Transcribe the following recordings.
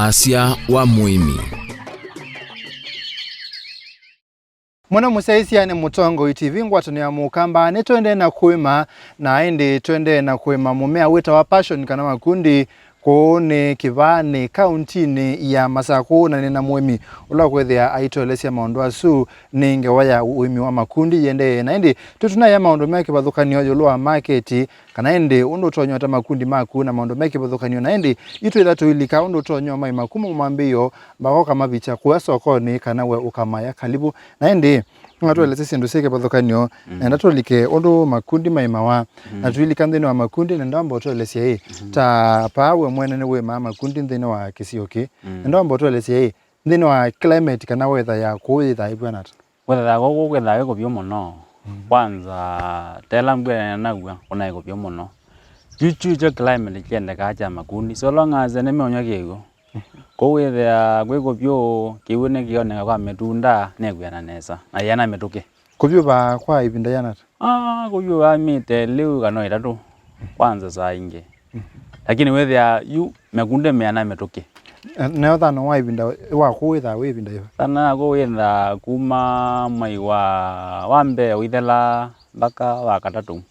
Wasya wa Muimi. Mwana musaisi ane mutongo itivi ngwatani ya mukamba ne twende na kuima na indi twende na kuima mumea wita wa passion kana Makundi kuone kivane kauntini ya Masako na nina Muimi ula kwethia aitolesya maundu asu ninge waya Uimi wa Makundi yende na indi tutuna ya maundu meki bathukanio yulwa market kana indi undu tonyo ta Makundi maku na maundu meki bathukanio na indi itu ila tuilika undu tonyo mai makumu mwambio mbako kama bicha kuwa sokoni kana we ukamaya kalibu na indi ngatueleze sindu sike bathukanio na tulike undu Makundi maimawa na tuilika nthini wa Makundi na ndambo tuelesya hii ta pawe mwene ni we mama Makundi nthini wa Kisioki ndambo tuelesya hii nthini wa climate kana weather ya kuitha ibwana ta weather ya kuitha iko bio muno kwanza tela mbwe na gwa ona iko bio muno chuchu climate kiende kacha Makundi so long as ne meonyo kiego ko weather gwiko bio kiwone kione kwa metunda ne gwa nesa na yana metuke kubyo ba kwa ibinda yana ta kubyo ba mite leo kano itatu kwanza saa inge lakini weather yu Makundi meana metuke na thano wa ibinda wa kuitha we ibinda yo sana go wenda kuma mai wa mbe withela mpaka wa katatu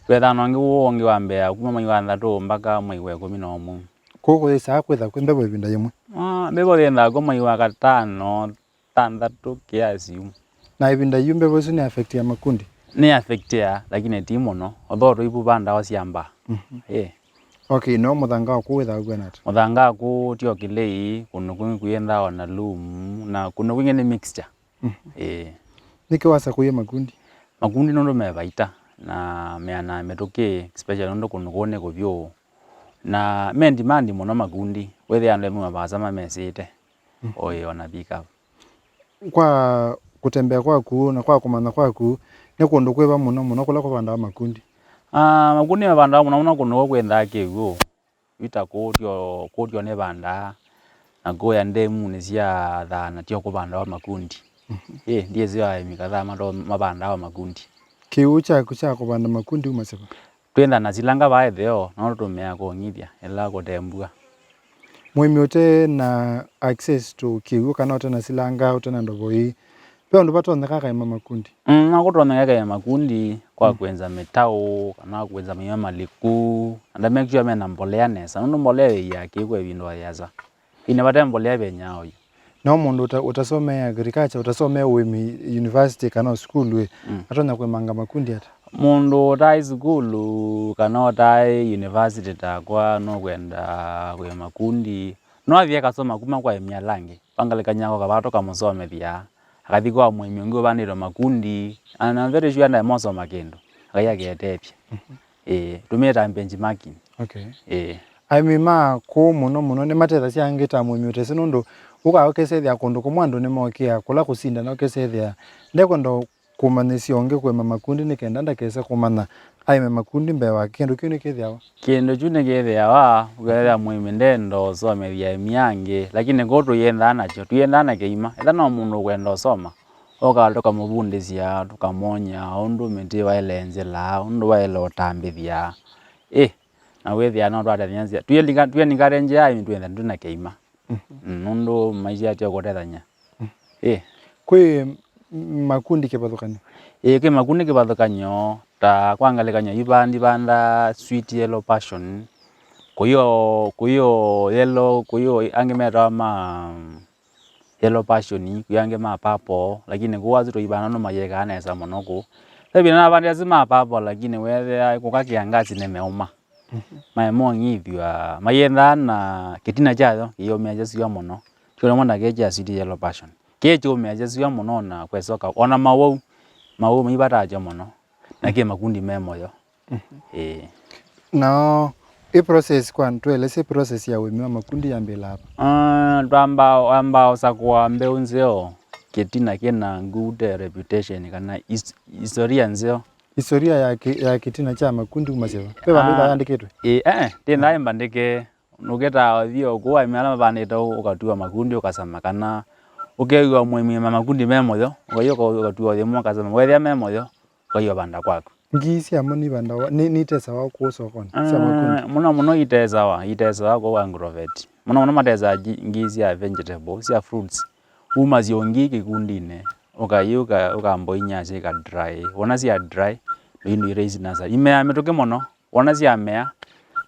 weather no ngi wongi wa mbe kuma mai wa ndatu mpaka mai wa 11 koko isa kwitha kwembe bo ibinda yemwe bebo wenda go mai wa katano tandatu kiasi na ibinda yumbe bo suni affect ya Makundi ni affect ya lakini timo no odoro ibu banda wasiamba okay no muthanga ku witha gwenat muthanga ku tio kilei kuno kwingi kuyenda ona loom na kuno kwingi ni mixture niki wasa kuye Makundi nondo mevaita na meana metuke especially nondo kuno kone kubyo na men demand muno Makundi wethe ande mu mabasa mesite ona bika kwa kutembea kwaku na kwa kumana kwaku ne kundu kweba muno kula kubanda Makundi Makundi mabanda muno kuno kwenda kego vita kotyo ne banda na goya ndemu ne cia thana tio kubanda wa Makundi ndiye zia mikatha mabanda wa Makundi kiucha kucha kubanda Makundi umaseba twenda na silanga baetheo no tumea kongithia ela kutembua Muimi ote na access to kiu kana ote na silanga ote na ndoboi pe ndo bato ndaka ka Makundi nakutoneka ya Makundi kwa kwenza metao kana kwenza miyama liku and make sure mena mbolea nesa ndo mbolea ya kikwe bindo yaza ine bata mbolea benyao na mundu utasomea agriculture utasomea Uimi university kana school we atona kwemanga Makundi ata mundu tai school kana tai university ta kwa no kwenda kwe Makundi no avia kasoma kuma kwa emyalange pangalekanyako kabato kamusome bia akathi kwa Muimi ngo baniro Makundi ana very sure na moso makendo akaya getepia tumeta benchmarking aimima ko muno ne mathetha cia ngita Muimi utese nundu uka okesethia kundu kumwandu ne mokia kula kusinda na okesethia ndekondo kumanisio onge kwe Makundi ni kenda ndakesa kumana aime Makundi mbewa kindu kini kithiawa kindu chune kithiawa ugetha Muimi ndendo somethia emyange lakini goto yenda nacho tuyenda na keima etha no mundu kwenda soma okaltoka mubundisia tukamonya undu miti wa elenze la undu wa elotambithia na wethia no twata nyanzia tuyelinga renje ya twenda nduna keima nundu maisha atio kotethanya kwe Makundi kibathukanyo ke Makundi kibathukanyo ta kwangalekanya ibandi banda sweet yellow passion kuyo yellow kuyo angemeta yellow passion kuyange purple lakini kuwazi to ibana no mayeka nesa monoko sebina na bandi azima purple lakini wethe kukakiangazi nemeuma maemo ngithwa mayenda na kitina chayo iyo meajesio muno tule mwana keja sweet yellow passion kecho meajesio muno na kwesoka ona mawu mibataje muno na ke Makundi memoyo no process kwa ntwelese process ya Uimi wa Makundi yambela hapa twamba sakwa mbeunzeo kitina kena good reputation kana historia nzeo historia ya kitina cha Makundi umaseva pe bandu bayandikitwe tena mbandike nugeta thio kwa imala baneta ukatua Makundi ukasama kana ukewa Muimi wa Makundi memoyo ukatua thio mwakasama wethia memoyo kwa banda kwako ngisi amoni banda ni tesa wa ku sokoni muno itesawa kwa Agrovet Mwana mateza ngizi ya vegetables ya fruits uma ziongi kikundine ukayuka ukamboinya zika dry wona cia dry ino raise nursery imea metoke mono wona cia mea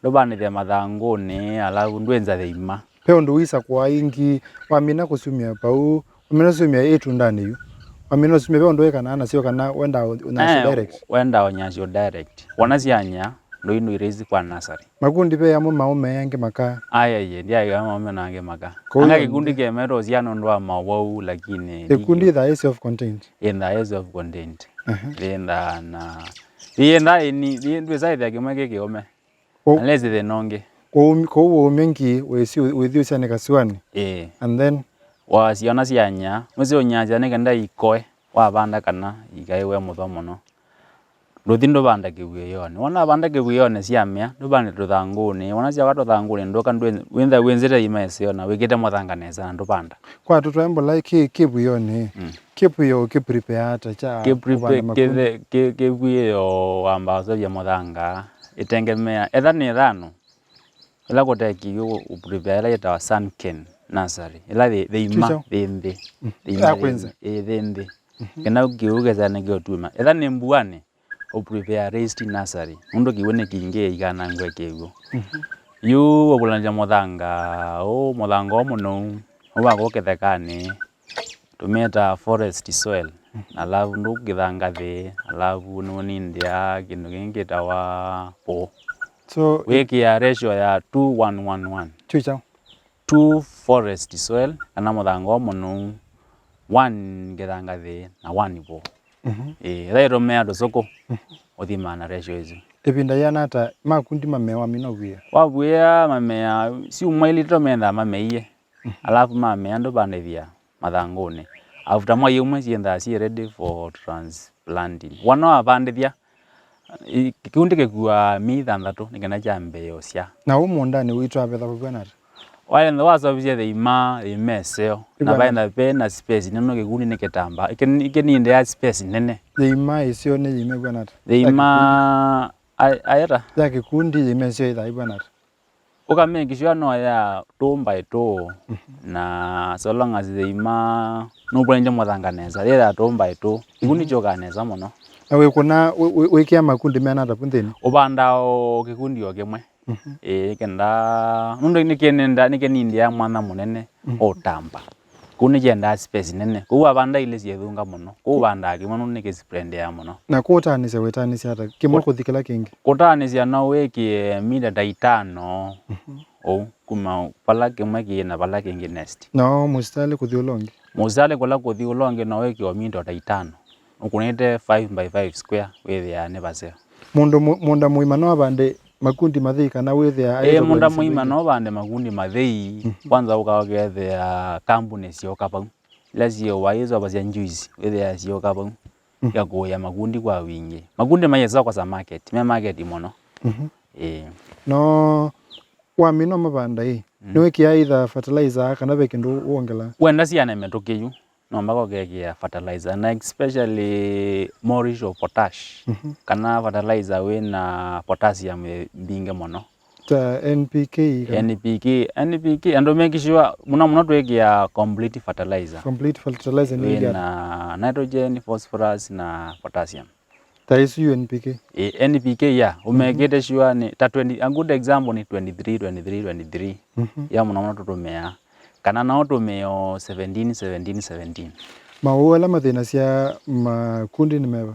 ndo banithia mathanguni alafu ndwenza theima peo ndo wisa kwa ingi wamina kusumia pau wamina kusumia etu ndani yu wamina kusumia peo ndo kana ana sio kana wenda unyasio direct wenda unyasio direct wona cia nya ndo ino raise kwa nursery makundi pe yamo maume yange maka ye ndia ya maume nange maka anga kikundi ke mero cia ndo mawau lakini kikundi the self contained in the self contained linda na linda ni lindu zaidi akimweke kiome unless the nonge ko mengi with you sana kaswani and then wasiona cianya muzi onyaja ne kenda ikoe wa banda kana igaiwe muthomo no nduthindo banda kibuye yone wona banda kibuye yone ciamia ndo banda tuthanguni wona cia watu thanguni ndo kandu wenda wenzete imesio na wikite muthanganeza ndo banda kwa tutembo like kibuye yone kibuye ki prepare ata cha kibuye yo ambazo ya muthanga itengemea etha ni thano ila koteki yo uprepare ita wa sunken nursery ila theima thinde thinde kana ukiugeza ne gotuma etha ni mbuane uprepare raised nursery ndo kiwone kinge igana ngwe kego yu obulanja muthanga muthanga omuno uba gokethekane tumeta forest soil alafu ndo kithanga the alafu noni ndia kindu kingi tawa po so wiki ya ratio ya 2-1-1-1 chucha 2 forest soil kana muthanga omuno 1 kithanga the na 1 po thairo mea ndo soko uthimana ratio hizo ebinda yana ata makundi mamewa minobuya wabuya mamea si umailito menda mameiye alafu mamea ndo bandithia mathanguni after mwa yumwe cienda ci ready for transplanting wana abandithia kikundi kekua mithanthatu nikena jambe yocia na umundani uitwa betha kugana wale ndo wasobije theima imeseo na baina pe na space nino kikundi niketamba ikeninde ya space nene theima isio ne imegwana theima ayera ya kikundi imeseo ida ibwana ukameki sure no ya 2 by 2 na so long as theima no bwenje muthanganeza ya 2 by 2 kikundi chokaneza muno na we kuna wikia makundi mena ata punthini ubandao kikundi o kimwe kenda nundo nikenindi ya mwana munene otamba kuni jenda space nene ku abanda ile ciethunga muno ku banda kimwe no nikisprend ya muno na kutanise wetanise ata kimwe kuthikila kingi kutanise no wiki mida 5 kuma pala kimwe kina pala kingi nest no mustali kuthiolongi mustali kula kuthiolongi no wiki o mida 5 ukunite 5 by 5 square with ya nebaseo munda muima no abande makundi mathei kana withia munda muima no bande makundi mathei kwanza ukawagethea company cio pau ila cio waizo abacia juice withia cio pau ya kuya makundi kwa wingi makundi mayeza kwa sa market me market mono no wamino mabanda niwe kia either fertilizer kana bekindu uongela wenda ciana metukiyu no mbako kekia fertilizer na especially more rich of potash kana fertilizer wina potassium binge mono ta NPK ando make sure muno twekia complete fertilizer ni na nitrogen phosphorus na potassium ta isu NPK NPK ya umekete sure ni ta 20 a good example ni 23 ya muno tutumea kana na otomeo 17 mawala mathina cia makundi ni meba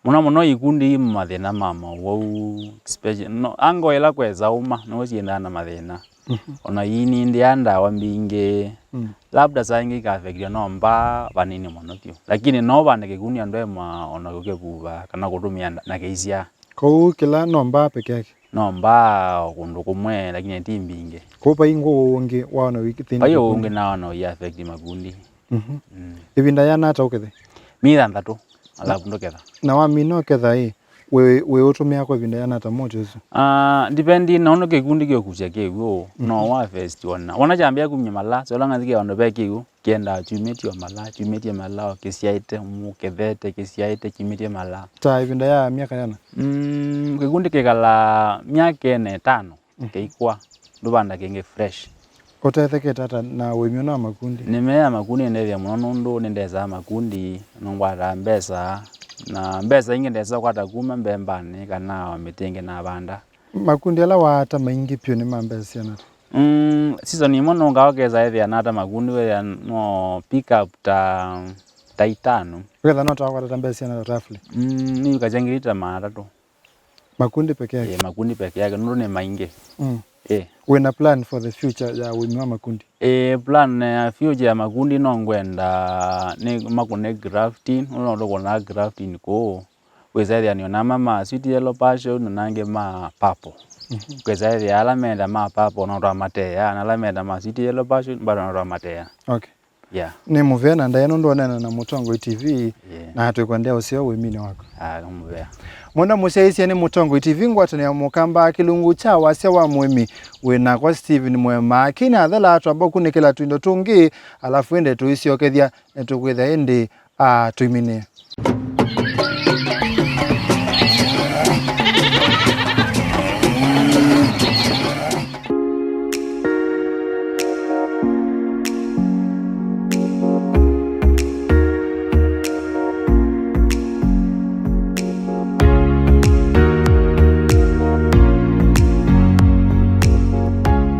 muno ikundi mathina mama wau special no ango ela kweza uma no cienda na mathina ona yini ndia ndawa mbinge labda saingi ka affect no mba banini muno tio lakini no bande kikundi andema ona gukekuba kana kutumia na keisia ko kila nomba peke yake nomba kundu kumwe lakini timbinge ko paingo wonge wana wikithini ayo wonge na wana ya affect makundi ibinda yana ata ukethe mithanthatu alafu ndoketha na wamino ketha we utumia kwa ibinda yana ata mojo hizo depending na ono kikundi kyokucha kego no wa first wana chambia kumnyamala so long as ke ondo bekigu kienda chumetie mala kisiaite mukethete kisiaite chimitie mala ta ibinda ya miaka yana kikundi kekala miaka 5 keikwa ndubanda kenge fresh Kotetheke tata na Uimi na Makundi. Nimea Makundi ndethia muno nundu nindeza Makundi nungwara mbesa na mbesa ingi ndeza kwata kuma mbembani kana mitenge na banda. Makundi ala wata maingi pio ni mambesa na. Season imo nungawakeza ethia nata Makundi we no pick up ta itano. Whether not awata mbesa na roughly. Ni kajangirita matatu. Makundi peke yake. Makundi peke yake nundu ni maingi. When a plan for the future ya Uimi wa Makundi. Plan future ya Makundi no ngwenda ni makune grafting uno ndo na grafting ko kweza ni na mama sweet yellow passion nange ma purple. Kweza ya alamenda ma purple no ramatea na alamenda ma sweet yellow passion bado no ramatea. Okay. Yeah. Ni muvena ndaye ndo nena na Mutongo TV na hatukwendea usio Uimi wako. Muvea. Mwana musaisi ni Mutongo TV ngwatani ya mukamba kilungu cha Wasya wa Muimi wena kwa Steven Mwema kina athala atu ambao kunikila tuindo tungi alafu ende tuisiokethia netukwitha ende tuimine.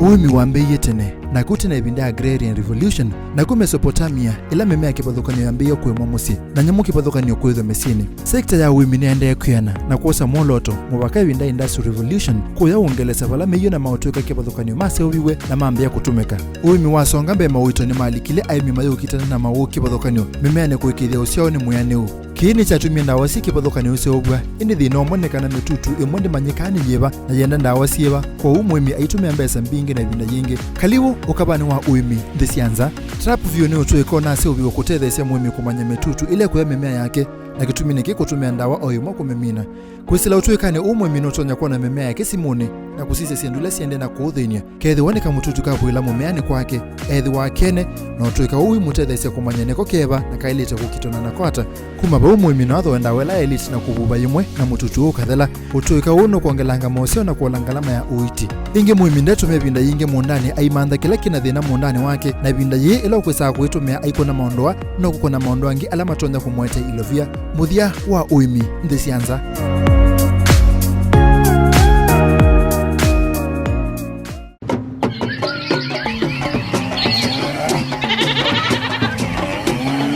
Uimi wambeye tene na kutina ibinda agrarian revolution na ku Mesopotamia ila memea kipathukanio yambeyo kwemwa musi na nyamu kipathukanio kwithwa mesini. Sekta ya Uimi niendae kuyana na kuosa moloto mubaka ibinda industrial revolution kuya ungelesa vala meyo na mautuika kipathukanio mase ubiwe na mambe ya kutumika. Uimi wasonga mbe mawito ni maalikile aimi mayo kitana na mawu kipathukanio memea ne kuikithia usiao ni muyaneu. Kini chatumia ndawa si kipathukanio usiobwa indi thina omonekana mitutu imwe manyikani yeba na yenda ndawa sieba kwa Muimi aitumia mbesa mbingi na ibinda yingi. Kalibu ukabani wa Uimi ndesianza trap vyo ni utuiko na se ubiwa kutethesia Muimi kumanya mitutu ile kuya memea yake na kituminiki kutumia ndawa oyuma kumemina kwisila utuikane Muimi notonya kwa na memea yake simone na kusise siendula siende na kuuthinia kethi woneka mututu kabuila mumeani kwake ethi wa kene na utuika Uimi mutethesia kumanya neko keba na kailite kukitona na kwata kuma ba Muimi no atho wela elite na kububa yimwe na mututu ukathela utuika uno kuongelanga mosio na kuolangalama ya uiti inge Muimi ndetume binda yinge mundani aimantha kila kina thina mundani wake na binda ye ila ukwisa kuitumia aiko na maondoa no kukona maondoa ngi ala matonya kumwete ilovia muthia wa Uimi ndesianza.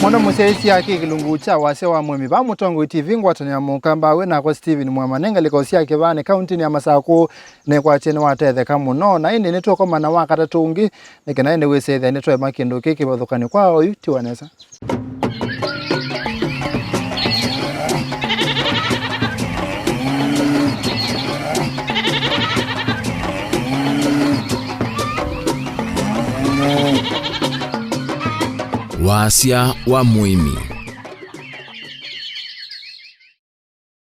Mwana musaisi yake kilungu cha Wasya wa Muimi ba Mutongo TV ngwatani ya mukamba wena kwa Steven Mwema nenga likosia yake bane county ya Masako ne kwa chene watetheka muno na indi nitoko mana wakata tungi nekena indi wesethe nitwe makindu kiki bathukani kwa oyu tiwanesa. Wasya wa Muimi.